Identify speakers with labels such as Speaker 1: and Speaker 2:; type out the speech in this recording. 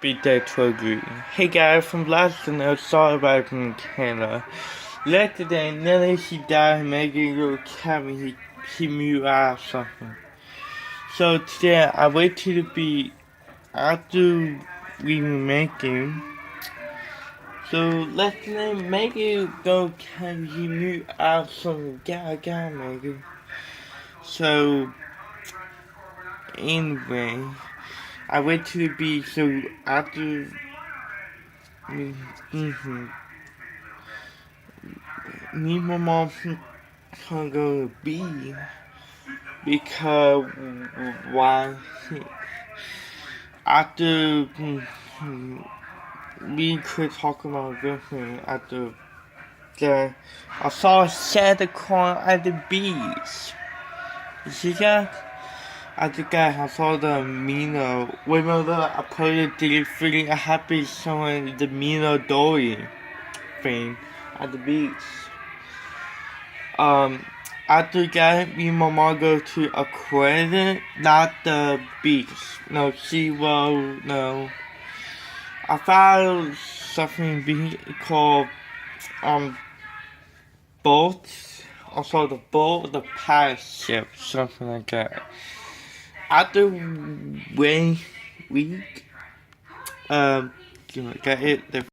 Speaker 1: Beat that to agree. Hey guys, from last night, sorry about from Canada. Yesterday, nearly he died making a little cabin, he moved out or something. So today, I wait to the beat after we make him. So let's make it go cabin, he moved out something, gotta make it. So, anyway, I went to the beach, so after me and my mom can go to the beach because why after we could talk about girlfriend after I saw Santa Claus at the beach. You see that? I think I saw the Mino. Remember I put the freaking happy showing the Mino Dory thing at the beach. After that, me and my mom go to aquarium, not the beach. No, SeaWorld, no. I found something called boats. Also the boat, the pirate ship, something like that. After week, got it.